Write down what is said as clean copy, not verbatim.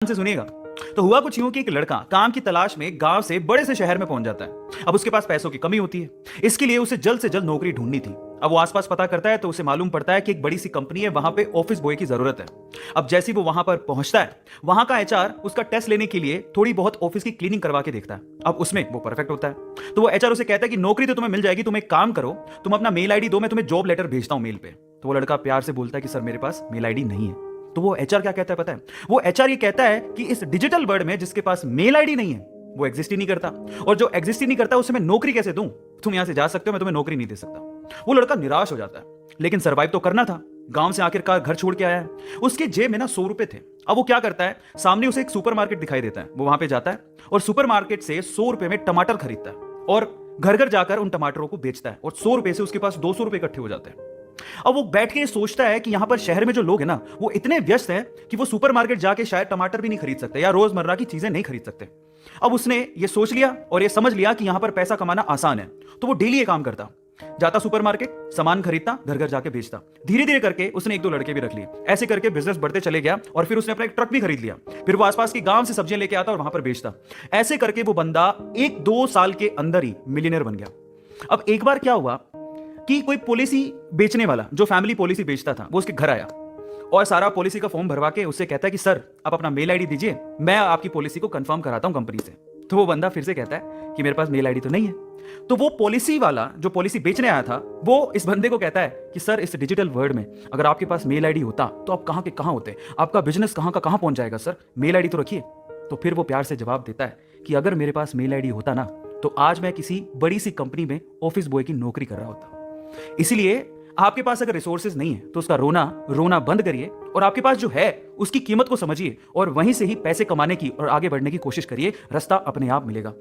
से सुनिएगा। तो हुआ कुछ यूं कि एक लड़का काम की तलाश में गांव से बड़े से शहर में पहुंच जाता है। अब उसके पास पैसों की कमी होती है, इसके लिए उसे जल्द से जल्द नौकरी ढूंढनी थी। अब वो आसपास पता करता है तो उसे मालूम पड़ता है कि एक बड़ी सी कंपनी है, वहां पे ऑफिस बॉय की जरूरत है। अब जैसे ही वो वहां पर पहुंचता है, वहां का एचआर उसका टेस्ट लेने के लिए थोड़ी बहुत ऑफिस की क्लीनिंग करवा के देखता है। अब उसमें वो परफेक्ट होता है, तो वो एचआर उसे कहता है कि नौकरी तो तुम्हें मिल जाएगी, तुम एक काम करो, तुम अपना मेल आईडी दो, मैं तुम्हें जॉब लेटर भेजता हूं मेल पे। तो वो लड़का प्यार से बोलता है कि सर मेरे पास मेल आईडी नहीं है। तो वो एचआर क्या कहता है पता है? वो एचआर ये कहता है कि इस डिजिटल वर्ल्ड में जिसके पास मेल आईडी नहीं है वो एग्जिस्ट ही नहीं करता, और जो एग्जिस्ट ही नहीं करता उसे मैं नौकरी कैसे दूं? तुम यहां से जा सकते हो, मैं तुम्हें नौकरी नहीं दे सकता। वो लड़का निराश हो जाता है, लेकिन सर्वाइव तो करना था। गांव से आखिरकार घर छोड़ के आया है, उसके जेब में ना 100 रुपए थे। अब वो क्या करता है, सामने उसे एक सुपरमार्केट दिखाई देता है, वो वहां पे जाता है और सुपरमार्केट से 100 रुपए में टमाटर खरीदता है और घर घर जाकर उन टमाटरों को बेचता है, और 100 रुपए से उसके पास 200 रुपए इकट्ठे हो जाते हैं। अब वो बैठ के सोचता है कि यहां पर शहर में जो लोग हैं ना, वो इतने व्यस्त हैं कि वो सुपरमार्केट जाके शायद टमाटर भी नहीं खरीद सकते या रोजमर्रा की चीजें नहीं खरीद सकते। अब उसने ये सोच लिया और ये समझ लिया कि यहां पर पैसा कमाना आसान है, तो वो डेली ये काम करता, जाता सुपरमार्केट, सामान खरीदता, घर घर जाके बेचता। धीरे धीरे करके उसने 1-2 लड़के भी रख लिए। ऐसे करके बिजनेस बढ़ते चले गया और फिर उसने अपना एक ट्रक भी खरीद लिया। फिर वो आसपास के गांव से सब्जियां लेके आता और वहां पर बेचता। ऐसे करके वो बंदा 1-2 साल के अंदर ही मिलियनर बन गया। अब एक बार क्या हुआ कि कोई पॉलिसी बेचने वाला, जो फैमिली पॉलिसी बेचता था, वो उसके घर आया और सारा पॉलिसी का फॉर्म भरवा के उससे कहता है कि सर आप अपना मेल आईडी दीजिए, मैं आपकी पॉलिसी को कंफर्म कराता हूं कंपनी से। तो वो बंदा फिर से कहता है कि मेरे पास मेल आईडी तो नहीं है। तो वो पॉलिसी वाला जो पॉलिसी बेचने आया था, वो इस बंदे को कहता है कि सर इस डिजिटल वर्ल्ड में अगर आपके पास मेल आईडी होता तो आप कहां के कहां होते, आपका बिजनेस कहां का कहां पहुंच जाएगा, सर मेल आईडी तो रखिए। तो फिर वो प्यार से जवाब देता है कि अगर मेरे पास मेल आईडी होता ना, तो आज मैं किसी बड़ी सी कंपनी में ऑफिस बॉय की नौकरी कर रहा होता। इसलिए आपके पास अगर रिसोर्सेज नहीं है तो उसका रोना रोना बंद करिए और आपके पास जो है उसकी कीमत को समझिए और वहीं से ही पैसे कमाने की और आगे बढ़ने की कोशिश करिए। रास्ता अपने आप मिलेगा।